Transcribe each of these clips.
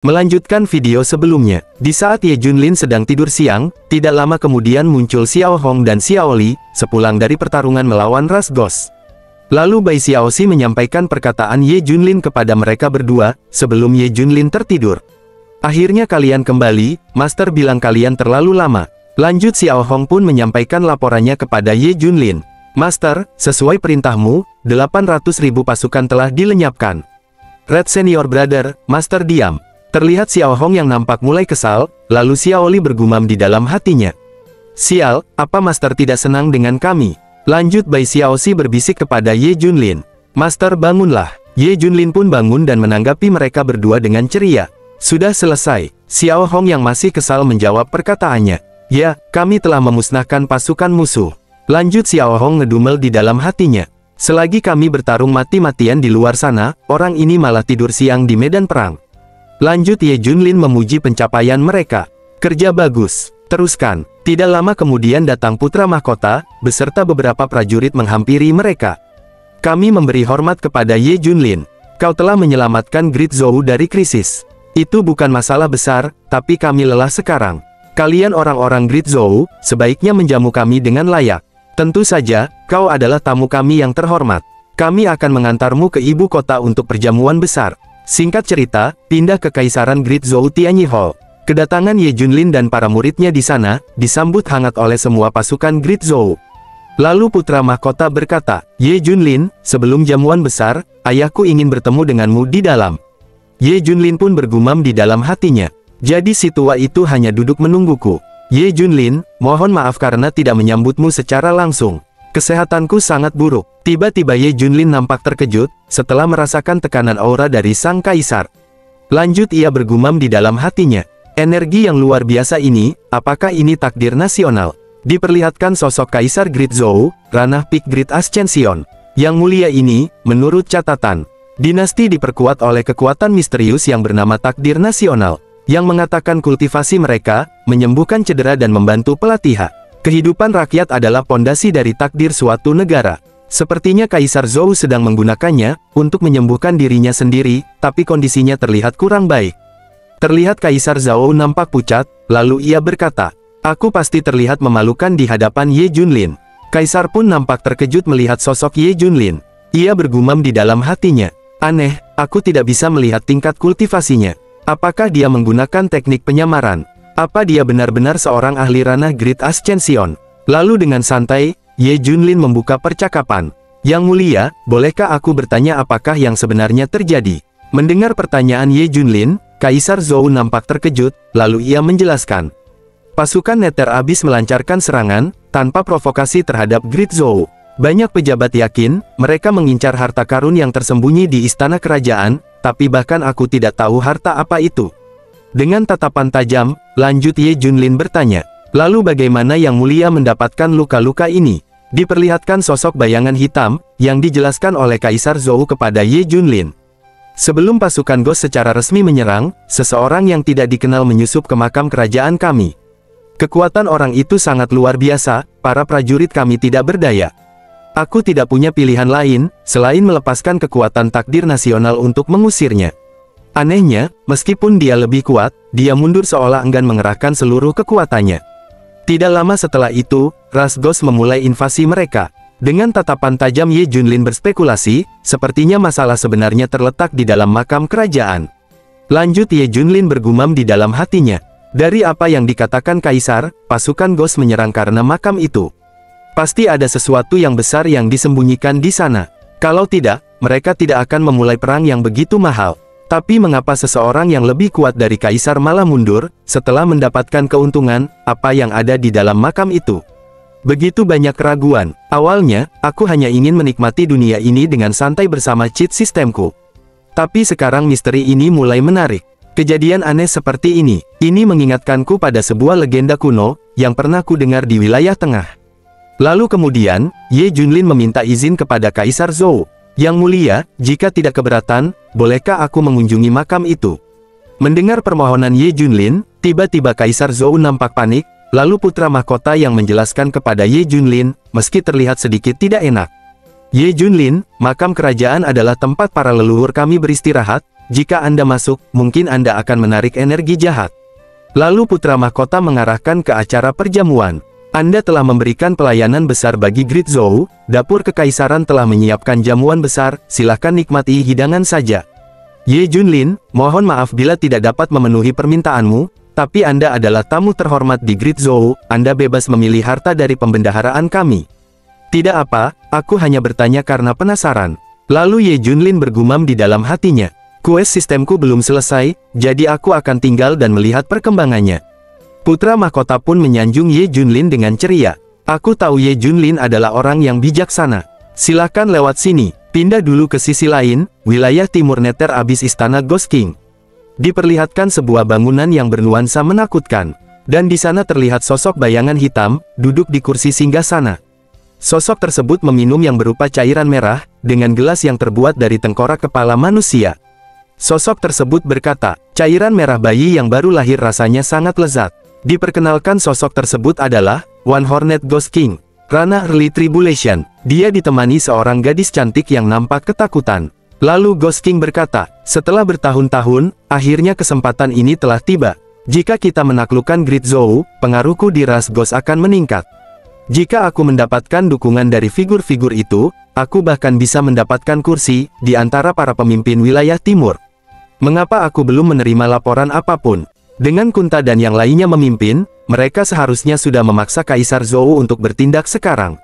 Melanjutkan video sebelumnya, di saat Ye Junlin sedang tidur siang, tidak lama kemudian muncul Xiao Hong dan Xiao Li, sepulang dari pertarungan melawan ras Ghost. Lalu Bai Xiaoxi menyampaikan perkataan Ye Junlin kepada mereka berdua, sebelum Ye Junlin tertidur. Akhirnya kalian kembali, Master bilang kalian terlalu lama. Lanjut Xiao Hong pun menyampaikan laporannya kepada Ye Junlin. Master, sesuai perintahmu, 800.000 pasukan telah dilenyapkan. Red Senior Brother, Master diam. Terlihat Xiao Hong yang nampak mulai kesal, lalu Xiao Li bergumam di dalam hatinya. Sial, apa Master tidak senang dengan kami? Lanjut Bai Xiaoxi berbisik kepada Ye Junlin. Master bangunlah. Ye Junlin pun bangun dan menanggapi mereka berdua dengan ceria. Sudah selesai. Xiao Hong yang masih kesal menjawab perkataannya. Ya, kami telah memusnahkan pasukan musuh. Lanjut Xiao Hong ngedumel di dalam hatinya. Selagi kami bertarung mati-matian di luar sana, orang ini malah tidur siang di medan perang. Lanjut Ye Junlin memuji pencapaian mereka. Kerja bagus. Teruskan. Tidak lama kemudian datang putra mahkota, beserta beberapa prajurit menghampiri mereka. Kami memberi hormat kepada Ye Junlin. Kau telah menyelamatkan Great Zhou dari krisis. Itu bukan masalah besar, tapi kami lelah sekarang. Kalian orang-orang Great Zhou, sebaiknya menjamu kami dengan layak. Tentu saja, kau adalah tamu kami yang terhormat. Kami akan mengantarmu ke ibu kota untuk perjamuan besar. Singkat cerita, pindah ke Kaisaran Great Zhou Tianyi Hall. Kedatangan Ye Junlin dan para muridnya di sana, disambut hangat oleh semua pasukan Great Zhou. Lalu putra mahkota berkata, Ye Junlin, sebelum jamuan besar, ayahku ingin bertemu denganmu di dalam. Ye Junlin pun bergumam di dalam hatinya. Jadi si tua itu hanya duduk menungguku. Ye Junlin, mohon maaf karena tidak menyambutmu secara langsung. Kesehatanku sangat buruk. Tiba-tiba Ye Junlin nampak terkejut, setelah merasakan tekanan aura dari sang kaisar. Lanjut ia bergumam di dalam hatinya. Energi yang luar biasa ini, apakah ini takdir nasional? Diperlihatkan sosok Kaisar Great Zhou, ranah Peak Great Ascension. Yang mulia ini, menurut catatan, dinasti diperkuat oleh kekuatan misterius yang bernama takdir nasional, yang mengatakan kultivasi mereka, menyembuhkan cedera dan membantu pelatihan. Kehidupan rakyat adalah pondasi dari takdir suatu negara. Sepertinya Kaisar Zhou sedang menggunakannya, untuk menyembuhkan dirinya sendiri, tapi kondisinya terlihat kurang baik. Terlihat Kaisar Zhou nampak pucat, lalu ia berkata, aku pasti terlihat memalukan di hadapan Ye Junlin. Kaisar pun nampak terkejut melihat sosok Ye Junlin. Ia bergumam di dalam hatinya. Aneh, aku tidak bisa melihat tingkat kultivasinya. Apakah dia menggunakan teknik penyamaran? Apa dia benar-benar seorang ahli ranah Great Ascension? Lalu dengan santai, Ye Junlin membuka percakapan. Yang mulia, bolehkah aku bertanya apakah yang sebenarnya terjadi? Mendengar pertanyaan Ye Junlin, Kaisar Zhou nampak terkejut, lalu ia menjelaskan. Pasukan Nether Abyss melancarkan serangan, tanpa provokasi terhadap Great Zhou. Banyak pejabat yakin, mereka mengincar harta karun yang tersembunyi di istana kerajaan, tapi bahkan aku tidak tahu harta apa itu. Dengan tatapan tajam, lanjut Ye Junlin bertanya, lalu bagaimana Yang Mulia mendapatkan luka-luka ini? Diperlihatkan sosok bayangan hitam, yang dijelaskan oleh Kaisar Zhou kepada Ye Junlin. Sebelum pasukan Ghost secara resmi menyerang, seseorang yang tidak dikenal menyusup ke makam kerajaan kami. Kekuatan orang itu sangat luar biasa, para prajurit kami tidak berdaya. Aku tidak punya pilihan lain, selain melepaskan kekuatan takdir nasional untuk mengusirnya. Anehnya, meskipun dia lebih kuat, dia mundur seolah enggan mengerahkan seluruh kekuatannya. Tidak lama setelah itu, ras Ghost memulai invasi mereka. Dengan tatapan tajam Ye Junlin berspekulasi, sepertinya masalah sebenarnya terletak di dalam makam kerajaan. Lanjut Ye Junlin bergumam di dalam hatinya. Dari apa yang dikatakan Kaisar, pasukan Ghost menyerang karena makam itu. Pasti ada sesuatu yang besar yang disembunyikan di sana. Kalau tidak, mereka tidak akan memulai perang yang begitu mahal. Tapi mengapa seseorang yang lebih kuat dari Kaisar malah mundur, setelah mendapatkan keuntungan, apa yang ada di dalam makam itu? Begitu banyak keraguan. Awalnya, aku hanya ingin menikmati dunia ini dengan santai bersama cheat sistemku. Tapi sekarang misteri ini mulai menarik. Kejadian aneh seperti ini mengingatkanku pada sebuah legenda kuno, yang pernah ku dengar di wilayah tengah. Lalu kemudian, Ye Junlin meminta izin kepada Kaisar Zhou. Yang mulia, jika tidak keberatan, bolehkah aku mengunjungi makam itu? Mendengar permohonan Ye Junlin, tiba-tiba Kaisar Zhou nampak panik, lalu putra mahkota yang menjelaskan kepada Ye Junlin, meski terlihat sedikit tidak enak. Ye Junlin, makam kerajaan adalah tempat para leluhur kami beristirahat, jika Anda masuk, mungkin Anda akan menarik energi jahat. Lalu putra mahkota mengarahkan ke acara perjamuan. Anda telah memberikan pelayanan besar bagi Great Zhou, dapur kekaisaran telah menyiapkan jamuan besar, silahkan nikmati hidangan saja. Ye Junlin, mohon maaf bila tidak dapat memenuhi permintaanmu, tapi Anda adalah tamu terhormat di Great Zhou, Anda bebas memilih harta dari pembendaharaan kami. Tidak apa, aku hanya bertanya karena penasaran. Lalu Ye Junlin bergumam di dalam hatinya. Quest sistemku belum selesai, jadi aku akan tinggal dan melihat perkembangannya. Putra mahkota pun menyanjung Ye Junlin dengan ceria. Aku tahu Ye Junlin adalah orang yang bijaksana. Silakan lewat sini, pindah dulu ke sisi lain, wilayah timur neter abis istana Ghost King. Diperlihatkan sebuah bangunan yang bernuansa menakutkan. Dan di sana terlihat sosok bayangan hitam, duduk di kursi singgasana. Sosok tersebut meminum yang berupa cairan merah, dengan gelas yang terbuat dari tengkorak kepala manusia. Sosok tersebut berkata, cairan merah bayi yang baru lahir rasanya sangat lezat. Diperkenalkan sosok tersebut adalah One Hornet Ghost King, Rana Early Tribulation. Dia ditemani seorang gadis cantik yang nampak ketakutan. Lalu Ghost King berkata, setelah bertahun-tahun, akhirnya kesempatan ini telah tiba. Jika kita menaklukkan Great Zhou, pengaruhku di ras Ghost akan meningkat. Jika aku mendapatkan dukungan dari figur-figur itu, aku bahkan bisa mendapatkan kursi di antara para pemimpin wilayah timur. Mengapa aku belum menerima laporan apapun? Dengan Kunta dan yang lainnya memimpin, mereka seharusnya sudah memaksa Kaisar Zhou untuk bertindak sekarang.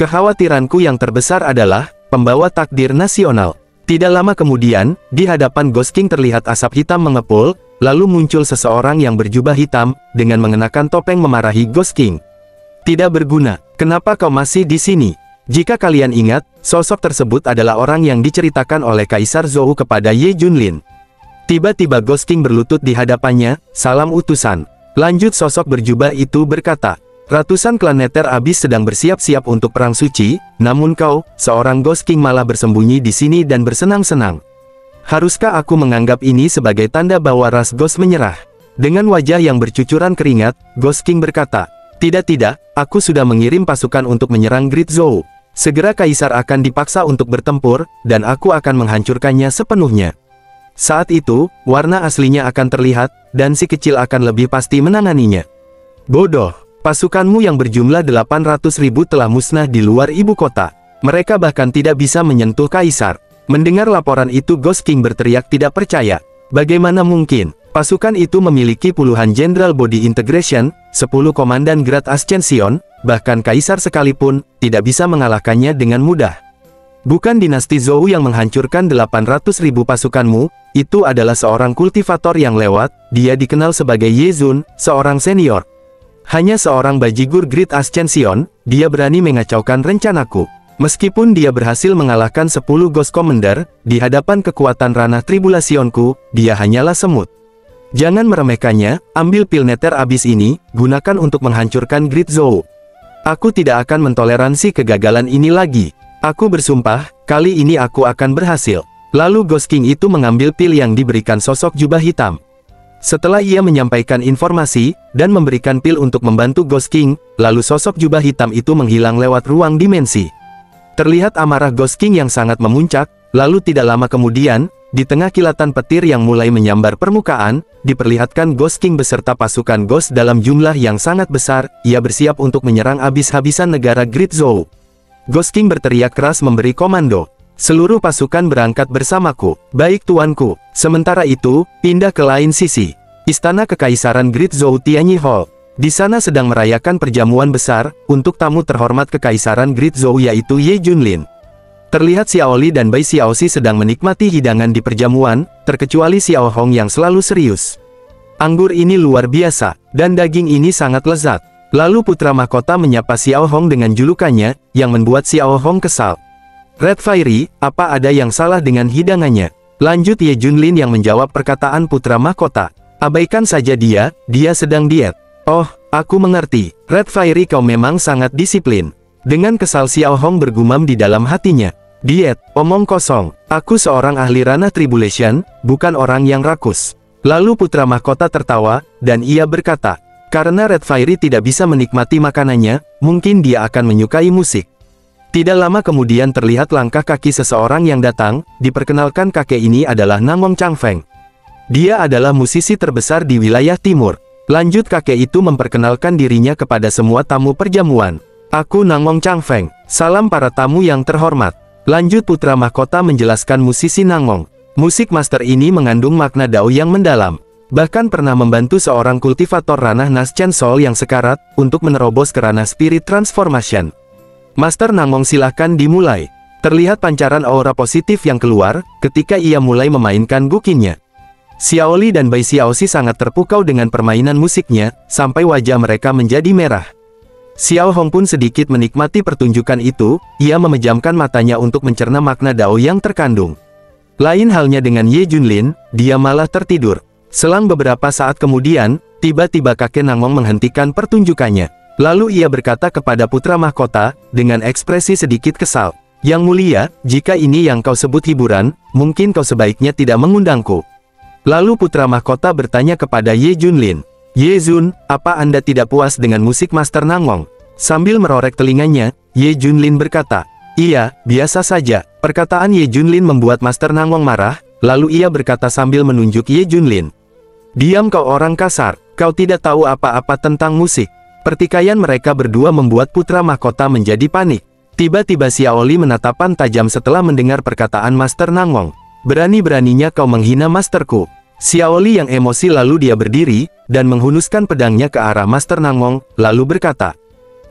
Kekhawatiranku yang terbesar adalah pembawa takdir nasional. Tidak lama kemudian, di hadapan Ghost King terlihat asap hitam mengepul, lalu muncul seseorang yang berjubah hitam, dengan mengenakan topeng memarahi Ghost King. Tidak berguna, kenapa kau masih di sini? Jika kalian ingat, sosok tersebut adalah orang yang diceritakan oleh Kaisar Zhou kepada Ye Junlin. Tiba-tiba Ghost King berlutut di hadapannya, salam utusan. Lanjut sosok berjubah itu berkata, ratusan klan neter abis sedang bersiap-siap untuk perang suci, namun kau, seorang Ghost King malah bersembunyi di sini dan bersenang-senang. Haruskah aku menganggap ini sebagai tanda bahwa ras Ghost menyerah? Dengan wajah yang bercucuran keringat, Ghost King berkata, tidak, aku sudah mengirim pasukan untuk menyerang Great Zhou. Segera Kaisar akan dipaksa untuk bertempur, dan aku akan menghancurkannya sepenuhnya. Saat itu, warna aslinya akan terlihat, dan si kecil akan lebih pasti menanganinya. Bodoh, pasukanmu yang berjumlah 800.000 telah musnah di luar ibu kota. Mereka bahkan tidak bisa menyentuh Kaisar. Mendengar laporan itu Ghost King berteriak tidak percaya. Bagaimana mungkin? Pasukan itu memiliki puluhan Jenderal Body Integration, 10 Komandan Grad Ascension, bahkan Kaisar sekalipun, tidak bisa mengalahkannya dengan mudah. Bukan dinasti Zhou yang menghancurkan 800.000 pasukanmu, itu adalah seorang kultivator yang lewat, dia dikenal sebagai Ye Zun, seorang senior. Hanya seorang bajigur Great Ascension, dia berani mengacaukan rencanaku. Meskipun dia berhasil mengalahkan 10 Ghost Commander, di hadapan kekuatan ranah tribulasionku, dia hanyalah semut. Jangan meremehkannya, ambil pil neter abis ini, gunakan untuk menghancurkan Great Zhou. Aku tidak akan mentoleransi kegagalan ini lagi. Aku bersumpah, kali ini aku akan berhasil. Lalu Ghost King itu mengambil pil yang diberikan sosok jubah hitam. Setelah ia menyampaikan informasi, dan memberikan pil untuk membantu Ghost King, lalu sosok jubah hitam itu menghilang lewat ruang dimensi. Terlihat amarah Ghost King yang sangat memuncak, lalu tidak lama kemudian, di tengah kilatan petir yang mulai menyambar permukaan, diperlihatkan Ghost King beserta pasukan Ghost dalam jumlah yang sangat besar, ia bersiap untuk menyerang habis-habisan negara Great Zhou. Ghost King berteriak keras memberi komando. Seluruh pasukan berangkat bersamaku. Baik tuanku. Sementara itu, pindah ke lain sisi. Istana Kekaisaran Great Zhou Tianyi Hall. Di sana sedang merayakan perjamuan besar, untuk tamu terhormat Kekaisaran Great Zhou yaitu Ye Junlin. Terlihat Xiao Li dan Bai Xiaoxi sedang menikmati hidangan di perjamuan, terkecuali Xiao Hong yang selalu serius. Anggur ini luar biasa, dan daging ini sangat lezat. Lalu putra mahkota menyapa Xiao Hong dengan julukannya, yang membuat Xiao Hong kesal. Red Fairy, apa ada yang salah dengan hidangannya? Lanjut Ye Junlin yang menjawab perkataan putra mahkota. Abaikan saja dia sedang diet. Oh, aku mengerti. Red Fairy kau memang sangat disiplin. Dengan kesal Xiao Hong bergumam di dalam hatinya. Diet, omong kosong. Aku seorang ahli ranah tribulation, bukan orang yang rakus. Lalu putra mahkota tertawa, dan ia berkata, karena Red Fairy tidak bisa menikmati makanannya, mungkin dia akan menyukai musik. Tidak lama kemudian terlihat langkah kaki seseorang yang datang. Diperkenalkan, kakek ini adalah Nangong Changfeng. Dia adalah musisi terbesar di wilayah timur. Lanjut kakek itu memperkenalkan dirinya kepada semua tamu perjamuan. Aku Nangong Changfeng. Salam para tamu yang terhormat. Lanjut putra mahkota menjelaskan musisi Nangong. Musik master ini mengandung makna dao yang mendalam. Bahkan pernah membantu seorang kultivator ranah Nas Chen Sol yang sekarat, untuk menerobos ke ranah Spirit Transformation. Master Nangong, silahkan dimulai. Terlihat pancaran aura positif yang keluar, ketika ia mulai memainkan gukinnya. Xiaoli dan Bai Xiaoxi sangat terpukau dengan permainan musiknya, sampai wajah mereka menjadi merah. Xiao Hong pun sedikit menikmati pertunjukan itu, ia memejamkan matanya untuk mencerna makna dao yang terkandung. Lain halnya dengan Ye Junlin, dia malah tertidur. Selang beberapa saat kemudian, tiba-tiba kakek Nangong menghentikan pertunjukannya. Lalu ia berkata kepada putra mahkota, dengan ekspresi sedikit kesal, "Yang mulia, jika ini yang kau sebut hiburan, mungkin kau sebaiknya tidak mengundangku." Lalu putra mahkota bertanya kepada Ye Junlin, "Ye Jun, apa Anda tidak puas dengan musik Master Nangong?" Sambil merorek telinganya, Ye Junlin berkata, "Iya, biasa saja." Perkataan Ye Junlin membuat Master Nangong marah, lalu ia berkata sambil menunjuk Ye Junlin, "Diam kau orang kasar, kau tidak tahu apa-apa tentang musik." Pertikaian mereka berdua membuat putra mahkota menjadi panik. Tiba-tiba Xiaoli menatapan tajam setelah mendengar perkataan Master Nangong. "Berani-beraninya kau menghina masterku." Xiaoli yang emosi lalu dia berdiri, dan menghunuskan pedangnya ke arah Master Nangong, lalu berkata,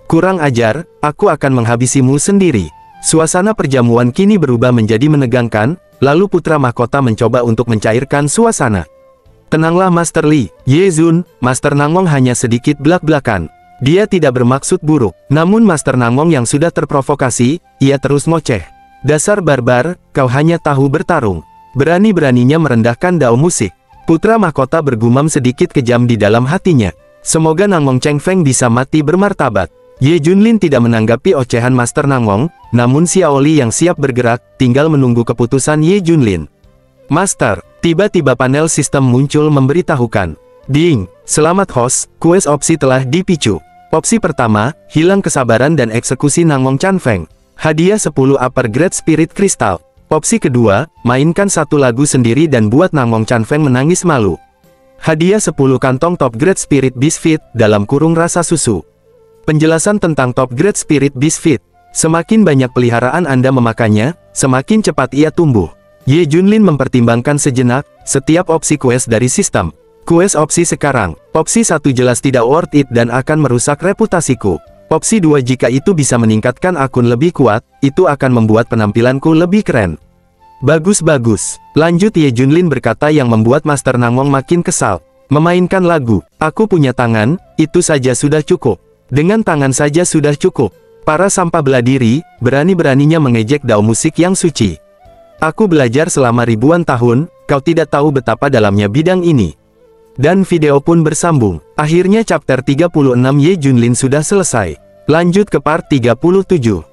"Kurang ajar, aku akan menghabisimu sendiri." Suasana perjamuan kini berubah menjadi menegangkan, lalu putra mahkota mencoba untuk mencairkan suasana. "Tenanglah Master Li, Ye Jun, Master Nangong hanya sedikit belak-belakan. Dia tidak bermaksud buruk." Namun Master Nangong yang sudah terprovokasi, ia terus ngoceh. "Dasar barbar, kau hanya tahu bertarung. Berani-beraninya merendahkan dao musik." Putra mahkota bergumam sedikit kejam di dalam hatinya. Semoga Nangong Changfeng bisa mati bermartabat. Ye Junlin tidak menanggapi ocehan Master Nangong, namun Xiaoli yang siap bergerak, tinggal menunggu keputusan Ye Junlin. "Master." Tiba-tiba panel sistem muncul memberitahukan, "Ding, selamat host, kues opsi telah dipicu. Opsi pertama, hilang kesabaran dan eksekusi Nangong Changfeng. Hadiah 10 upper grade spirit crystal. Opsi kedua, mainkan satu lagu sendiri dan buat Nangong Changfeng menangis malu. Hadiah 10 kantong top grade spirit biscuit, dalam kurung rasa susu." Penjelasan tentang top grade spirit biscuit. Semakin banyak peliharaan Anda memakannya, semakin cepat ia tumbuh. Ye Junlin mempertimbangkan sejenak, setiap opsi quest dari sistem. Quest opsi sekarang, opsi 1 jelas tidak worth it dan akan merusak reputasiku. Opsi 2 jika itu bisa meningkatkan akun lebih kuat, itu akan membuat penampilanku lebih keren. "Bagus-bagus." Lanjut Ye Junlin berkata yang membuat Master Nangong makin kesal. "Memainkan lagu, aku punya tangan, itu saja sudah cukup. Dengan tangan saja sudah cukup. Para sampah bela diri, berani-beraninya mengejek dao musik yang suci. Aku belajar selama ribuan tahun, kau tidak tahu betapa dalamnya bidang ini." Dan video pun bersambung. Akhirnya chapter 36 Ye Junlin sudah selesai. Lanjut ke part 37.